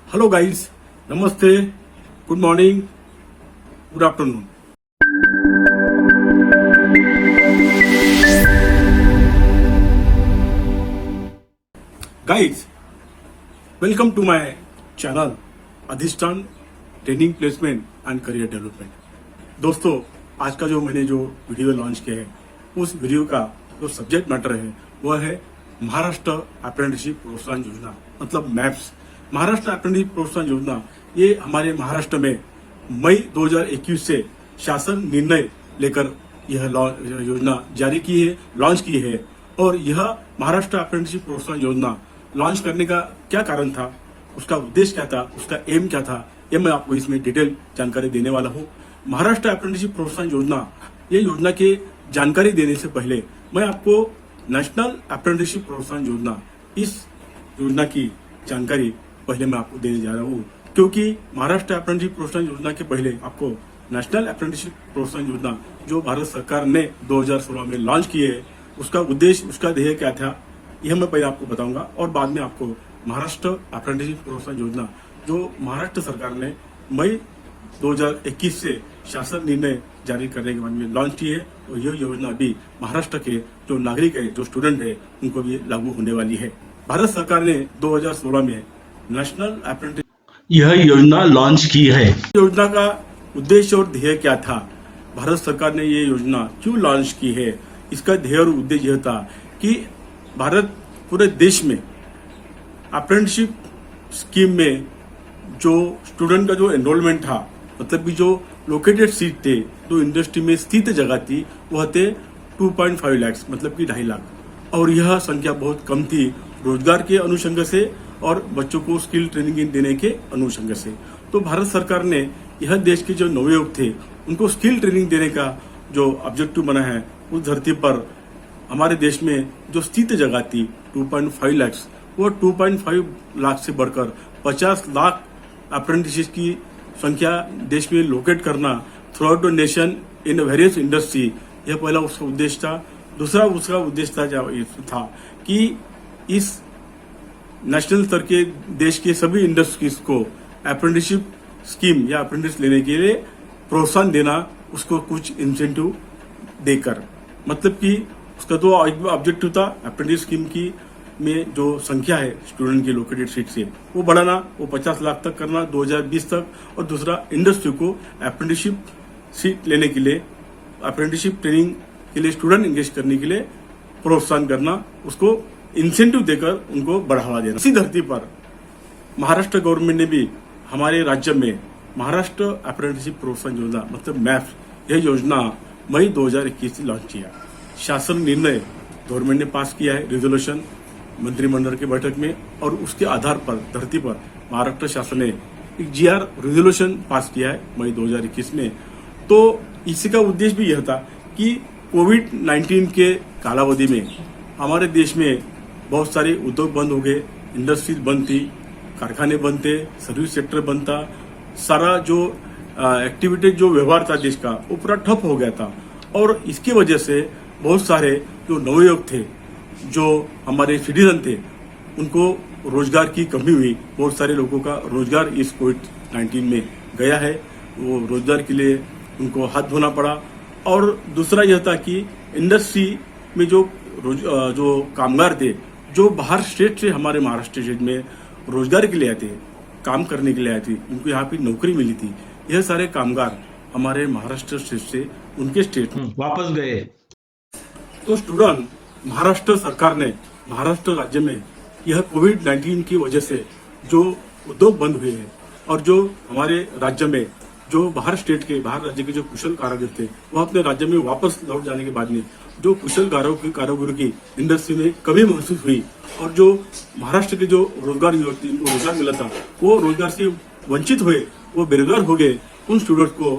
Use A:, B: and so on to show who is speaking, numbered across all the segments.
A: Hello guys, नमस्ते, good morning, good afternoon. Guys, welcome to my channel Adhishthan training placement and career development. दोस्तों, आज का जो मैंने जो वीडियो लॉन्च किया है, उस वीडियो का जो सब्जेक्ट मैटर है वह है महाराष्ट्र अप्रेंटिसशिप प्रोत्साहन योजना, मतलब मैप्स। महाराष्ट्र अप्रेंटिसशिप प्रोत्साहन योजना ये हमारे महाराष्ट्र में मई 2021 से शासन निर्णय लेकर यह योजना जारी की है, लॉन्च की है। और यह महाराष्ट्र अप्रेंटिसशिप प्रोत्साहन योजना लॉन्च करने का क्या कारण था, उसका उद्देश्य क्या था, उसका एम क्या था, यह मैं आपको इसमें डिटेल जानकारी देने वाला हूँ। महाराष्ट्र अप्रेंटिसशिप प्रोत्साहन योजना, ये योजना की जानकारी देने से पहले मैं आपको नेशनल अप्रेंटिसशिप प्रोत्साहन योजना, इस योजना की जानकारी पहले मैं आपको देने जा रहा हूँ, क्योंकि महाराष्ट्र अप्रेंटिसशिप प्रोत्साहन योजना के पहले आपको नेशनल अप्रेंटिसशिप प्रोत्साहन योजना जो भारत सरकार ने 2016 में लॉन्च की है, उसका उद्देश्य, उसका ध्येय क्या था, यह मैं पहले आपको बताऊंगा। और बाद में आपको महाराष्ट्र अप्रेंटिसशिप प्रोत्साहन योजना जो महाराष्ट्र सरकार ने मई 2021 से शासन निर्णय जारी करने के बाद में लॉन्च की है, और यह योजना भी महाराष्ट्र के जो नागरिक है, जो स्टूडेंट है, उनको भी लागू होने वाली है। भारत सरकार ने 2016 में नेशनल अप्रेंटिस यह योजना लॉन्च की है। योजना का उद्देश्य और ध्येय क्या था, भारत सरकार ने ये योजना क्यों लॉन्च की है, इसका ध्येय और उद्देश्य यह था कि भारत पूरे देश में अप्रेंटिसशिप स्कीम में जो स्टूडेंट का जो एनरोलमेंट था, मतलब कि जो लोकेटेड सीट थे, जो इंडस्ट्री में स्थित जगह थी, वह थे 2.5 लाख, मतलब कि 2.5 लाख। और यह संख्या बहुत कम थी रोजगार के अनुषंग से और बच्चों को स्किल ट्रेनिंग देने के अनुषंग से। तो भारत सरकार ने यह देश के जो नवयुवक थे, उनको स्किल ट्रेनिंग देने का जो ऑब्जेक्टिव बना है, उस धरती पर हमारे देश में जो स्थित जगह थी 2.5 लाख, वो 2.5 लाख से बढ़कर 50 लाख अप्रेंटिस की संख्या देश में लोकेट करना through out the nation in various industry, यह पहला उसका उद्देश्य था। दूसरा उसका उद्देश्य था कि इस नेशनल स्तर के देश के सभी इंडस्ट्रीज को अप्रेंटिसशिप स्कीम या अप्रेंटिस लेने के लिए प्रोत्साहन देना, उसको कुछ इंसेंटिव देकर, मतलब कि उसका तो ऑब्जेक्टिव था अप्रेंटिस स्कीम की में जो संख्या है स्टूडेंट की लोकेटेड सीट से वो बढ़ाना, वो 50 लाख तक करना 2020 तक। और दूसरा इंडस्ट्री को अप्रेंटिसशिप सीट लेने के लिए, अप्रेंटिसशिप ट्रेनिंग के लिए स्टूडेंट एंगेज करने के लिए प्रोत्साहन करना, उसको इंसेंटिव देकर उनको बढ़ावा देना। इसी धरती पर महाराष्ट्र गवर्नमेंट ने भी हमारे राज्य में महाराष्ट्र अप्रेंटिसशिप प्रोत्साहन योजना, मतलब मैप्स, यह योजना मई 2021 से लॉन्च किया। शासन निर्णय गवर्नमेंट ने पास किया है, रिजोल्यूशन मंत्रिमंडल की बैठक में, और उसके आधार पर धरती पर महाराष्ट्र शासन ने एक GR रिजोल्यूशन पास किया है मई 2021 में। तो इसी का उद्देश्य भी यह था कि कोविड-19 के कालावधि में हमारे देश में बहुत सारे उद्योग बंद हो गए, इंडस्ट्रीज बंद थी, कारखाने बंद थे, सर्विस सेक्टर बंद था, सारा जो एक्टिविटी, जो व्यवहार था देश का, वो पूरा ठप हो गया था। और इसकी वजह से बहुत सारे जो नवयुवक थे, जो हमारे सिटीजन थे, उनको रोजगार की कमी हुई। बहुत सारे लोगों का रोजगार इस कोविड-19 में गया है, वो रोजगार के लिए उनको हाथ धोना पड़ा। और दूसरा यह था कि इंडस्ट्री में जो कामगार थे, जो बाहर स्टेट से हमारे महाराष्ट्र स्टेट में रोजगार के लिए आए थे, काम करने के लिए आए थे, उनको यहाँ पे नौकरी मिली थी, यह सारे कामगार हमारे महाराष्ट्र स्टेट से उनके स्टेट में वापस गए। तो स्टूडेंट, महाराष्ट्र सरकार ने महाराष्ट्र राज्य में यह कोविड-19 की वजह से जो उद्योग बंद हुए हैं, और जो हमारे राज्य में जो बाहर राज्य के जो कुशल कारीगर थे, वो अपने राज्य में वापस लौट जाने के बाद में जो कुशल कारीगरों की इंडस्ट्री में कमी महसूस हुई, और जो महाराष्ट्र के जो रोजगार मिला था, वो रोजगार से वंचित हुए, वो बेरोजगार हो गए। उन स्टूडेंट्स को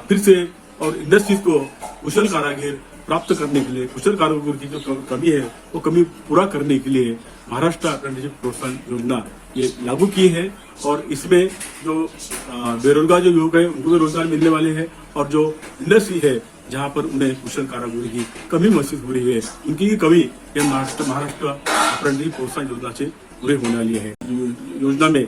A: फिर से और इंडस्ट्रीज को कुशल कारीगर प्राप्त करने के लिए, कुशल कारीगर की जो कमी है, वो कमी पूरा करने के लिए महाराष्ट्र अप्रेंटिसशिप प्रोत्साहन योजना ये लागू की है। और इसमें जो बेरोजगार जो युवक है, उनको भी रोजगार मिलने वाले हैं, और जो इंडस्ट्री है जहां पर उन्हें कुशल कारीगर की कमी महसूस हो रही है, उनकी कमी ये महाराष्ट्र अप्रेंटिसशिप प्रोत्साहन योजना से पूरे होने वाली है। योजना में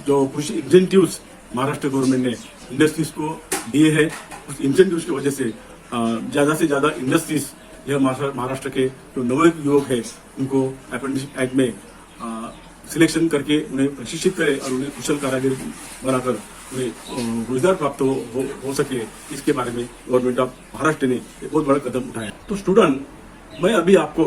A: जो कुछ इंसेंटिव्स महाराष्ट्र गवर्नमेंट ने इंडस्ट्रीज को दिए हैं, उस इंसेंटिव्स की वजह से ज्यादा से ज्यादा इंडस्ट्रीज यह महाराष्ट्र के जो नव युवक है उनको अप्रेंटिसशिप एक्ट में सिलेक्शन करके उन्हें प्रशिक्षित करे और उन्हें कुशल कारीगर बनाकर उन्हें रोजगार प्राप्त हो सके, इसके बारे में गवर्नमेंट ऑफ महाराष्ट्र ने एक बहुत बड़ा कदम उठाया। तो स्टूडेंट, मैं अभी आपको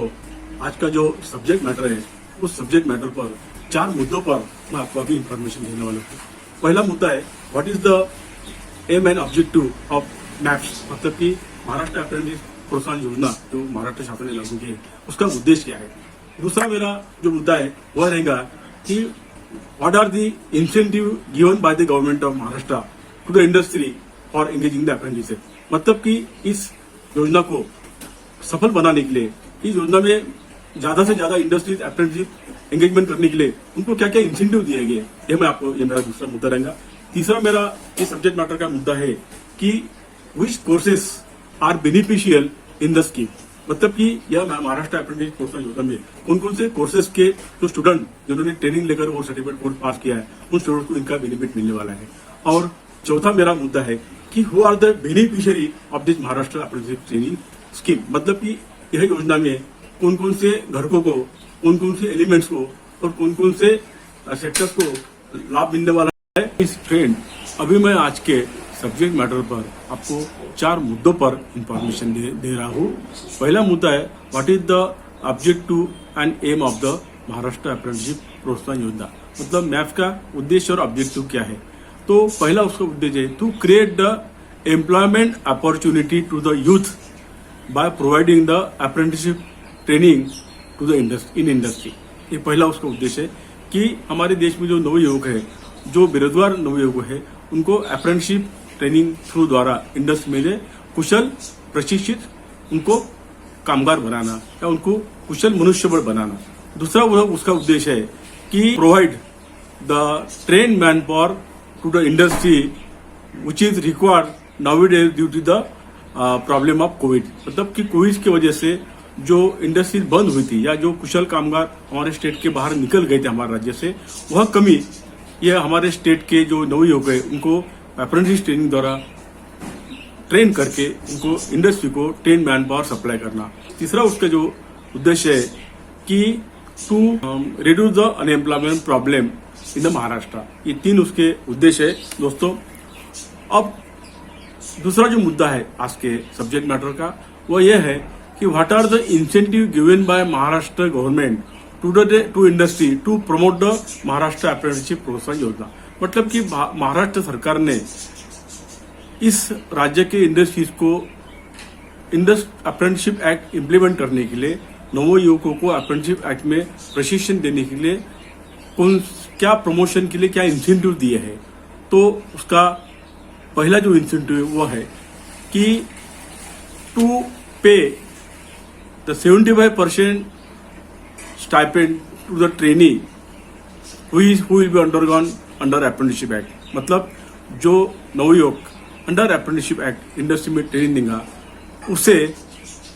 A: आज का जो सब्जेक्ट मैटर है उस सब्जेक्ट मैटर पर 4 मुद्दों पर मैं आपको अभी इंफॉर्मेशन देने वाला हूँ। पहला मुद्दा है what is the aim and objective of maps, मतलब कि महाराष्ट्र अप्रेंटिस प्रोत्साहन योजना जो महाराष्ट्र शासन ने लागू की है उसका उद्देश्य क्या है। दूसरा मेरा जो मुद्दा है वह रहेगा कि what are the incentive given by the government of Maharashtra to the industry for engaging the apprentice, मतलब कि इस योजना को सफल बनाने के लिए, इस योजना में ज्यादा से ज्यादा इंडस्ट्रीज अप्रेंटिसशिप एंगेजमेंट करने के लिए उनको क्या क्या इंसेंटिव दिए गए, ये मेरा दूसरा मुद्दा रहेगा। तीसरा मेरा इस सब्जेक्ट मैटर का मुद्दा है कि which courses are beneficial in the scheme, मतलब कि यह महाराष्ट्र अप्रेंटिस प्रोत्साहन योजना में कौन कौन से कोर्सेज के जो स्टूडेंट जिन्होंने ट्रेनिंग लेकर और सर्टिफिकेट कोर्स पास किया है उन स्टूडेंट को इनका बेनिफिट मिलने वाला है। और चौथा मेरा मुद्दा है कि who are the beneficiary of this Maharashtra apprenticeship training scheme, मतलब कि यह योजना में कौन कौन से घटकों को, कौन कौन से एलिमेंट्स को और कौन कौन से सेक्टर्स को लाभ मिलने वाला है। इस ट्रेंड अभी मैं आज के सब्जेक्ट मैटर पर आपको 4 मुद्दों पर इंफॉर्मेशन दे रहा हूँ। पहला मुद्दा है what is the objective and aim of the Maharashtra apprenticeship प्रोत्साहन योजना, मतलब मैप्स का उद्देश्य और ऑब्जेक्टिव क्या है। तो पहला उसका उद्देश्य है to create the employment opportunity to the youth by providing the apprenticeship training to the industry. ये पहला उसका उद्देश्य है कि हमारे देश में जो नव युवक है, जो बेरोजगार नव युवक है, उनको अप्रेंटिसशिप ट्रेनिंग थ्रू द्वारा इंडस्ट्री में कुशल प्रशिक्षित उनको कामगार बनाना या उनको कुशल मनुष्यबल बनाना। दूसरा उसका उद्देश्य है कि provide the train man power to the industry which is required nowadays due to the problem of Covid, मतलब कि कोविड की वजह से जो इंडस्ट्री बंद हुई थी या जो कुशल कामगार हमारे स्टेट के बाहर निकल गए थे हमारे राज्य से, वह कमी यह हमारे स्टेट के जो नवयुवक है उनको अप्रेंटिस ट्रेनिंग द्वारा ट्रेन करके उनको इंडस्ट्री को ट्रेन मैन पावर सप्लाई करना। तीसरा उसका जो उद्देश्य है कि to reduce the unemployment problem in the Maharashtra. ये 3 उसके उद्देश्य है दोस्तों। अब दूसरा जो मुद्दा है आज के सब्जेक्ट मैटर का वो यह है कि what are the incentive given by Maharashtra government to industry to promote the Maharashtra apprenticeship प्रोत्साहन योजना, मतलब कि महाराष्ट्र सरकार ने इस राज्य के इंडस्ट्रीज को अप्रेंटिसशिप एक्ट इम्प्लीमेंट करने के लिए, नवो युवकों को अप्रेंटिसशिप एक्ट में प्रशिक्षण देने के लिए क्या प्रमोशन के लिए क्या इंसेंटिव दिए हैं। तो उसका पहला जो इंसेंटिव है वो है कि to pay the 75% stipend to the trainee who will be undergone under apprenticeship act, मतलब जो नवयुवक अंडर अप्रेंटिसशिप एक्ट इंडस्ट्री में ट्रेनिंग देगा उसे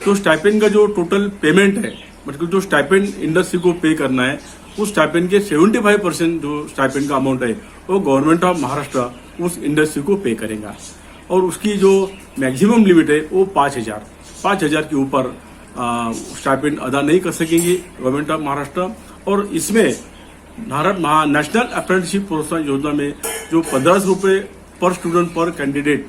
A: तो स्टाइपेंड का जो टोटल पेमेंट है, मतलब जो स्टाइपेंड इंडस्ट्री को पे करना है उस स्टाइपेंड के 75% जो स्टाइपेंड का अमाउंट है वो गवर्नमेंट ऑफ महाराष्ट्र उस इंडस्ट्री को पे करेगा। और उसकी जो मैक्सिमम लिमिट है वो 5,000 के ऊपर स्टाइपेंड अदा नहीं कर सकेंगे गवर्नमेंट ऑफ महाराष्ट्र। और इसमें नेशनल अप्रेंटिसशिप प्रोत्साहन योजना में जो 1500 रुपये पर स्टूडेंट पर candidate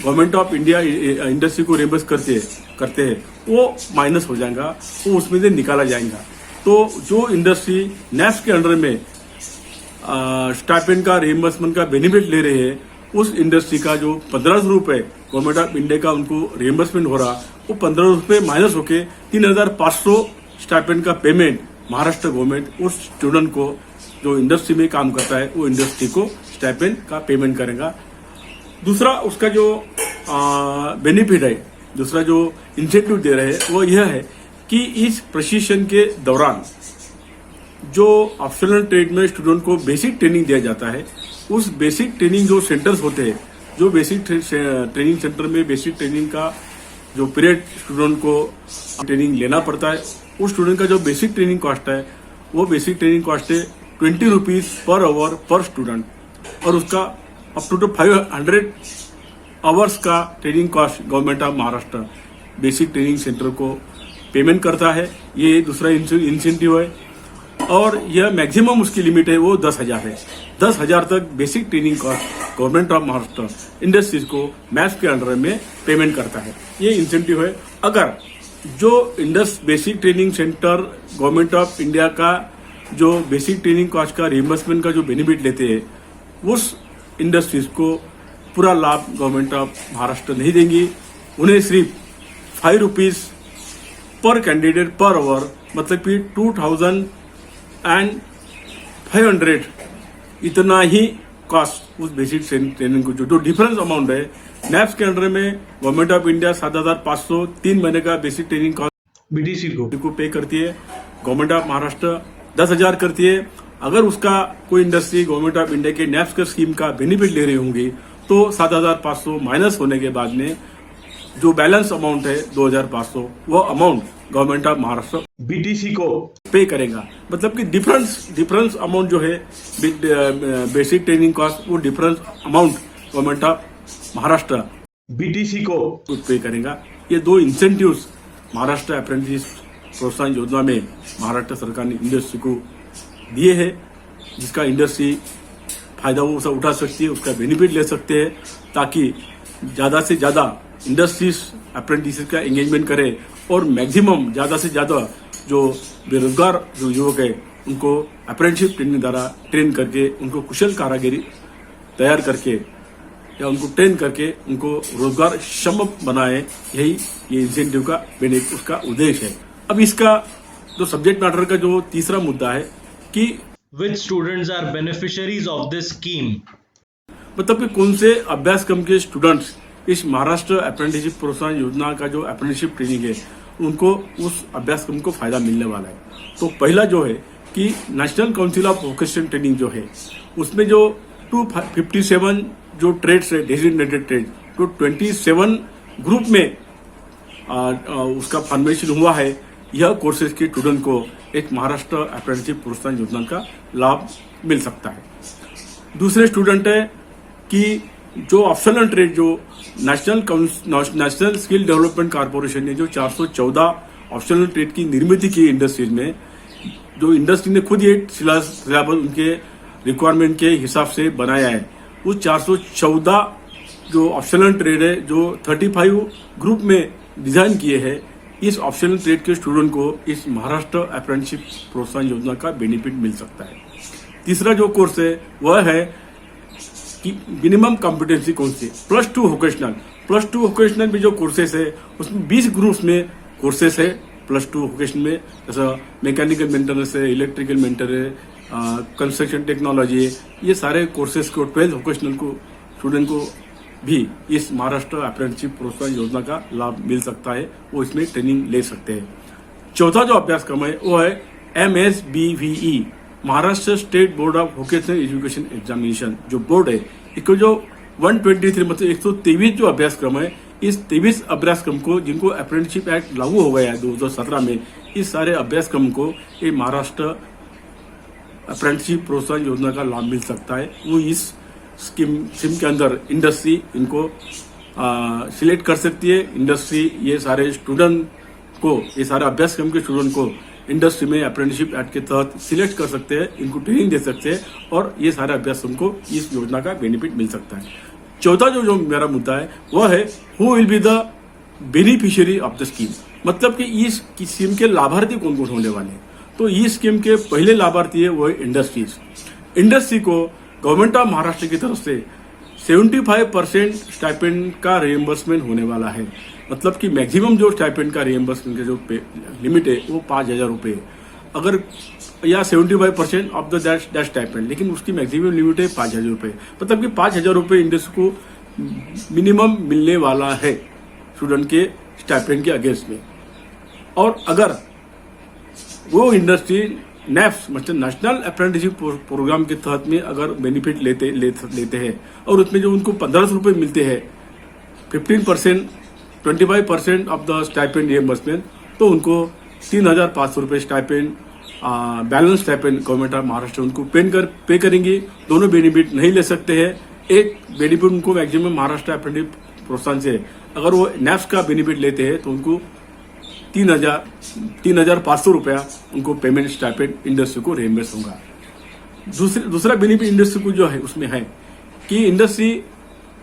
A: government of India industry को रिएम्बर्स करते हैं वो माइनस हो जाएगा, वो उसमें से निकाला जाएगा। तो जो इंडस्ट्री नैफ्स के अंडर में स्टाइपेंड का रिएम्बर्समेंट का बेनिफिट ले रहे हैं उस इंडस्ट्री का जो 1500 रुपये गवर्नमेंट ऑफ इंडिया का उनको रिएम्बर्समेंट हो रहा वो 1500 रुपये माइनस होके 3,500 स्टाइपेंड का पेमेंट महाराष्ट्र गवर्नमेंट उस स्टूडेंट को जो इंडस्ट्री में काम करता है वो इंडस्ट्री को स्टाइपेंड का पेमेंट करेगा। दूसरा उसका जो बेनिफिट है, दूसरा जो इंसेंटिव दे रहे हैं वो यह है कि इस प्रशिक्षण के दौरान जो ऑप्शनल ट्रेड में स्टूडेंट को बेसिक ट्रेनिंग दिया जाता है उस बेसिक ट्रेनिंग जो सेंटर्स होते हैं, जो बेसिक ट्रेनिंग सेंटर में बेसिक ट्रेनिंग का जो पीरियड स्टूडेंट को ट्रेनिंग लेना पड़ता है उस स्टूडेंट का जो बेसिक ट्रेनिंग कॉस्ट है वो बेसिक ट्रेनिंग कॉस्ट है ₹20 पर आवर पर स्टूडेंट और उसका अप टू 500 आवर्स का training cost government of Maharashtra basic training centre को पेमेंट करता है। ये दूसरा इंसेंटिव है और यह मैक्सिमम उसकी लिमिट है वो 10,000 है। 10,000 तक basic training cost government of Maharashtra industries को मैप्स के अंडर में पेमेंट करता है। ये इंसेंटिव है। अगर जो basic training centre government of India का जो बेसिक ट्रेनिंग कॉस्ट का रिइंबर्समेंट का जो बेनिफिट लेते हैं उस इंडस्ट्रीज को पूरा लाभ गवर्नमेंट ऑफ महाराष्ट्र नहीं देंगी। उन्हें सिर्फ ₹5 पर कैंडिडेट पर आवर मतलब कि 2,500 इतना ही कॉस्ट उस बेसिक ट्रेनिंग को जो डिफरेंस अमाउंट है नैप्स के अंडर में गवर्नमेंट ऑफ इंडिया 7,500 3 महीने का बेसिक ट्रेनिंग कॉस्ट बीटीसी को पे करती है। गवर्नमेंट ऑफ महाराष्ट्र 10,000 करती है। अगर उसका कोई इंडस्ट्री गवर्नमेंट ऑफ इंडिया के नैप्स के स्कीम का बेनिफिट ले रही होंगी तो 7,500 माइनस होने के बाद में जो बैलेंस अमाउंट है 2,500 वो amount government of Maharashtra BTC को पे करेगा। मतलब कि डिफरेंस अमाउंट जो है बेसिक ट्रेनिंग कॉस्ट वो difference amount government of Maharashtra BTC को पे करेगा। ये दो इंसेंटिव्स महाराष्ट्र अप्रेंटिस प्रोत्साहन योजना में महाराष्ट्र सरकार ने इंडस्ट्री को दिए हैं, जिसका इंडस्ट्री फायदा वो उठा सकती है, उसका बेनिफिट ले सकते हैं ताकि ज़्यादा से ज़्यादा इंडस्ट्रीज अप्रेंटिस का एंगेजमेंट करे और मैक्सिमम ज़्यादा से ज़्यादा जो बेरोजगार जो युवक है उनको अप्रेंटिसशिप ट्रेनिंग द्वारा ट्रेन करके उनको कुशल कारागिरी तैयार करके या उनको ट्रेन करके उनको रोजगार क्षम बनाए। यही ये इंसेंटिव का बेनिफिट उसका उद्देश्य है। अब इसका जो सब्जेक्ट मैटर का जो तीसरा मुद्दा है कि
B: Which students are beneficiaries of this scheme?
A: मतलब कि कौन से अभ्यासक्रम के स्टूडेंट्स इस महाराष्ट्र अप्रेंटिसशिप प्रोत्साहन योजना का जो अप्रेंटिसशिप ट्रेनिंग है उनको उस अभ्यासक्रम को फायदा मिलने वाला है। तो पहला जो है कि national council of vocational training जो है उसमें जो 257 जो ट्रेड्स है डेजिग्नेटेड ट्रेड तो 27 ग्रुप में उसका फॉर्मेशन हुआ है। यह कोर्सेज के स्टूडेंट को एक महाराष्ट्र अप्रेंटिसशिप प्रोत्साहन योजना का लाभ मिल सकता है। दूसरे स्टूडेंट है कि जो ऑप्शनल ट्रेड जो नेशनल स्किल डेवलपमेंट कॉर्पोरेशन ने जो 414 ऑप्शनल ट्रेड की निर्मित की इंडस्ट्रीज में जो इंडस्ट्री ने खुद ये सिलेबस उनके रिक्वायरमेंट के हिसाब से बनाया है उस 414 जो ऑप्शनल ट्रेड है जो 35 ग्रुप में डिजाइन किए हैं इस ऑप्शनल ट्रेड के स्टूडेंट को इस महाराष्ट्र अप्रेंटिसशिप प्रोत्साहन योजना का बेनिफिट मिल सकता है। तीसरा जो कोर्स है वह है कि मिनिमम कॉम्पिटेंसी कौन सी +2 वोकेशनल में जो कोर्सेस है उसमें 20 ग्रुप्स में कोर्सेस है +2 वोकेशनल में, जैसा मैकेनिकल मेंटेनेंस है, इलेक्ट्रिकल मेंटेनेंस है, कंस्ट्रक्शन टेक्नोलॉजी है। ये सारे कोर्सेस को 12 वोकेशनल को स्टूडेंट को भी इस महाराष्ट्र अप्रेंटिसशिप प्रोत्साहन योजना का लाभ मिल सकता है, वो इसमें ट्रेनिंग ले सकते हैं। चौथा जो अभ्यासक्रम है वो है MSBVE Maharashtra state board of vocational education examination जो बोर्ड है इसको जो 123 मतलब 123 जो अभ्यासक्रम है इस 23 अभ्यासक्रम को जिनको अप्रेंटिसशिप एक्ट लागू हो गया है 2017 में इस सारे अभ्यासक्रम को ये महाराष्ट्र अप्रेंटिसशिप प्रोत्साहन योजना का लाभ मिल सकता है। वो इस स्कीम के अंदर इंडस्ट्री इनको सिलेक्ट कर सकती है। इंडस्ट्री ये सारे स्टूडेंट को ये सारे अभ्यासक्रम के स्टूडेंट को इंडस्ट्री में अप्रेंटिसशिप एक्ट के तहत सिलेक्ट कर सकते हैं, इनको ट्रेनिंग दे सकते हैं और ये सारे अभ्यासक्रम को इस योजना का बेनिफिट मिल सकता है। चौथा जो मेरा मुद्दा है वह है who will be the beneficiary of the scheme, मतलब कि इस स्कीम के लाभार्थी कौन कौन होने वाले हैं। तो इस स्कीम के पहले लाभार्थी है वो है इंडस्ट्रीज। इंडस्ट्री को गवर्नमेंट ऑफ महाराष्ट्र की तरफ से 75% स्टाइपेंड का रिएम्बर्समेंट होने वाला है। मतलब कि मैक्सिमम जो स्टाइपेंड का रिएम्बर्समेंट का जो लिमिट है वो 5,000 रुपये, अगर या 75% ऑफ द दैट स्टाइपेंड, लेकिन उसकी मैक्सिमम लिमिट है 5,000 रुपये। मतलब कि 5,000 रुपये इंडस्ट्री को मिनिमम मिलने वाला है स्टूडेंट के स्टाइपेंड के अगेंस्ट में। और अगर वो इंडस्ट्री नेफ्स मतलब नेशनल अप्रेंटिसशिप प्रोग्राम के तहत में अगर बेनिफिट लेते हैं और उसमें जो उनको 1,500 रुपये मिलते हैं 15% 25% ऑफ द स्टाइपेंड रिएम्बर्समेंट, तो उनको 3,500 रुपये stipend balance stipend government of Maharashtra उनको पे करेंगे। दोनों बेनिफिट नहीं ले सकते हैं। एक बेनिफिट उनको मैक्सिमम महाराष्ट्र अप्रेंटिस प्रोत्साहन से, अगर वो नैप्स का बेनिफिट लेते हैं तो उनको 3,500 रुपया उनको पेमेंट स्टाइपेंड इंडस्ट्री को रिएम्बर्स होगा। दूसरा बेनिफिट इंडस्ट्री को जो है उसमें है कि इंडस्ट्री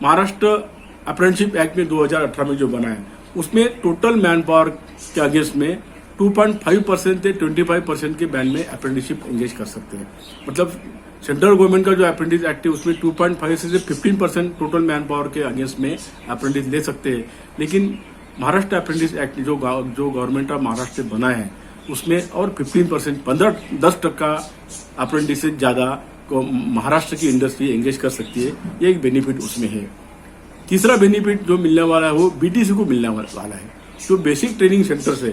A: महाराष्ट्र अप्रेंटिसशिप एक्ट में 2018 में जो बना है उसमें टोटल मैन पावर के अगेंस्ट में 2.5% से 25% के बैंड में अप्रेंटिसशिप एंगेज कर सकते हैं। मतलब सेंट्रल गवर्नमेंट का जो अप्रेंटिस एक्ट है उसमें 2.5 से 15% टोटल मैन पावर के अगेंस्ट में अप्रेंटिस ले सकते हैं। लेकिन महाराष्ट्र अप्रेंटिस एक्ट जो गवर्नमेंट ऑफ महाराष्ट्र बना है उसमें और 15% 10% अप्रेंटिस से ज्यादा को महाराष्ट्र की इंडस्ट्री एंगेज कर सकती है। ये एक बेनिफिट उसमें है। तीसरा बेनिफिट जो मिलने वाला है वो बीटीसी को मिलने वाला है। जो बेसिक ट्रेनिंग सेंटर्स है,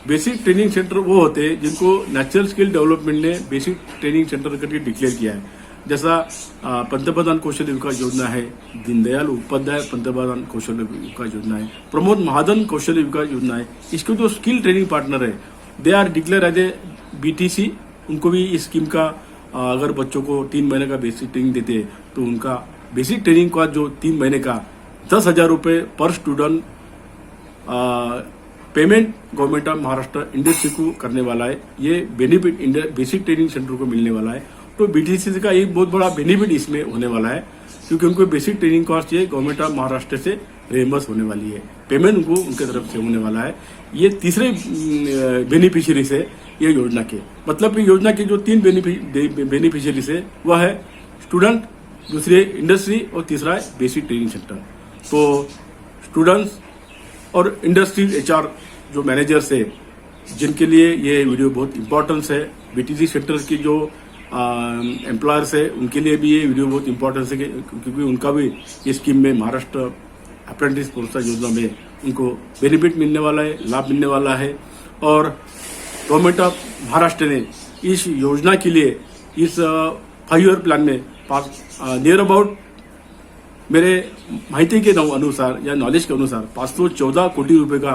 A: बेसिक ट्रेनिंग सेंटर वो होते हैं जिनको नेचुरल स्किल डेवलपमेंट ने बेसिक ट्रेनिंग सेंटर करके डिक्लेयर किया है। जैसा पंतप्रधान कौशल्य विकास योजना है, दीनदयाल उपाध्याय पंतप्रधान कौशल्य विकास योजना है, प्रमोद महाजन कौशल्य विकास योजना है। इसके जो स्किल ट्रेनिंग पार्टनर है they are declare as a BTC. उनको भी इस स्कीम का अगर बच्चों को 3 महीने का बेसिक ट्रेनिंग देते हैं तो उनका बेसिक ट्रेनिंग का जो 3 महीने का 10,000 रुपये पर student payment government of Maharashtra industry को करने वाला है। ये बेनिफिट बेसिक ट्रेनिंग सेंटर को मिलने वाला है। तो बीटीसी का एक बहुत बड़ा बेनिफिट इसमें होने वाला है क्योंकि उनको बेसिक ट्रेनिंग कॉस्ट ये गवर्नमेंट ऑफ महाराष्ट्र से रिएम्बर्स होने वाली है। पेमेंट उनको उनके तरफ से होने वाला है। ये तीसरे बेनिफिशियरीज है ये योजना के। मतलब कि योजना के जो 3 बेनिफिशियरीज है वह है स्टूडेंट, दूसरे इंडस्ट्री और तीसरा है बेसिक ट्रेनिंग सेंटर। तो स्टूडेंट्स और इंडस्ट्री एचआर जो मैनेजर्स है जिनके लिए ये वीडियो बहुत इंपॉर्टेंस है, बीटीसी सेक्टर की जो एम्प्लॉयर्स है उनके लिए भी ये वीडियो बहुत इंपॉर्टेंस है क्योंकि उनका भी ये स्कीम में महाराष्ट्र अप्रेंटिस प्रोत्साहन योजना में उनको बेनिफिट मिलने वाला है, लाभ मिलने वाला है। और गवर्नमेंट ऑफ महाराष्ट्र ने इस योजना के लिए इस 5 ईयर प्लान में नियर अबाउट मेरे माहिती के अनुसार या नॉलेज के अनुसार 514 कोटी रुपए का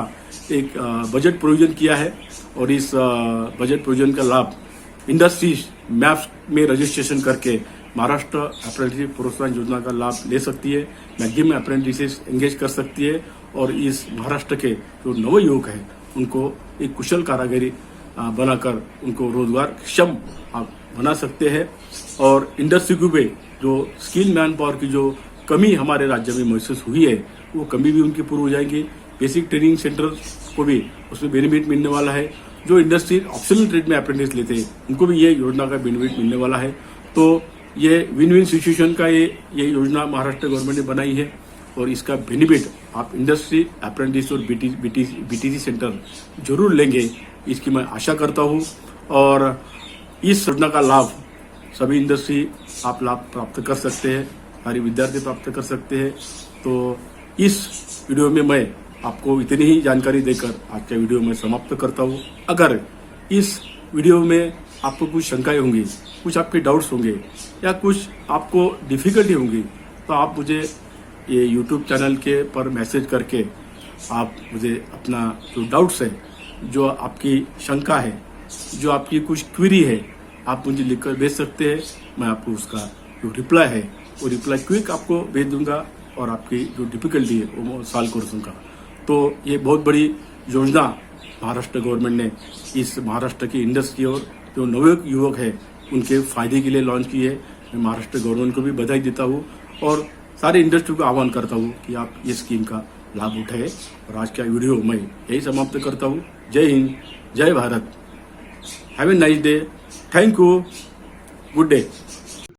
A: एक बजट प्रोविजन किया है। और इस बजट प्रोविजन का लाभ इंडस्ट्रीज मैप्स में रजिस्ट्रेशन करके महाराष्ट्र अप्रेंटिस प्रोत्साहन योजना का लाभ ले सकती है, मैक्सिमम अप्रेंटिसेस एंगेज कर सकती है और इस महाराष्ट्र के जो नव युवक हैं उनको एक कुशल कारीगरी बनाकर उनको रोजगारक्षम आप बना सकते हैं। और इंडस्ट्री को भी जो स्किल मैन पावर की जो कमी हमारे राज्य में महसूस हुई है वो कमी भी उनकी पूरी हो जाएगी। बेसिक ट्रेनिंग सेंटर को भी उसमें बेनिफिट मिलने वाला है। जो इंडस्ट्री ऑप्शनल ट्रेड में अप्रेंटिस लेते हैं उनको भी ये योजना का बेनिफिट मिलने वाला है। तो ये विन विन सिचुएशन का ये योजना महाराष्ट्र गवर्नमेंट ने बनाई है और इसका बेनिफिट आप इंडस्ट्री, अप्रेंटिस और बीटीसी सेंटर जरूर लेंगे, इसकी मैं आशा करता हूँ। और इस योजना का लाभ सभी इंडस्ट्री आप लाभ प्राप्त कर सकते हैं, सारे विद्यार्थी प्राप्त कर सकते हैं। तो इस वीडियो में मैं आपको इतनी ही जानकारी देकर आज का वीडियो मैं समाप्त करता हूँ। अगर इस वीडियो में आपको कुछ शंकाएं होंगी, कुछ आपके डाउट्स होंगे या कुछ आपको डिफिकल्टी होंगी तो आप मुझे ये यूट्यूब चैनल के पर मैसेज करके आप मुझे अपना जो डाउट्स है, जो आपकी शंका है, जो आपकी कुछ क्वेरी है आप मुझे लिखकर भेज सकते हैं। मैं आपको उसका जो रिप्लाई है वो रिप्लाई क्विक आपको भेज दूंगा और आपकी जो डिफिकल्टी है वो सॉल्व कर दूंगा। तो ये बहुत बड़ी योजना महाराष्ट्र गवर्नमेंट ने इस महाराष्ट्र की इंडस्ट्री और जो नवयुवक युवक है उनके फायदे के लिए लॉन्च की है। मैं महाराष्ट्र गवर्नमेंट को भी बधाई देता हूँ और सारे इंडस्ट्री को आह्वान करता हूँ कि आप ये स्कीम का लाभ उठाए। और आज का वीडियो मैं यही समाप्त करता हूँ। जय हिंद, जय Bharat, have a nice day, thank you, good day.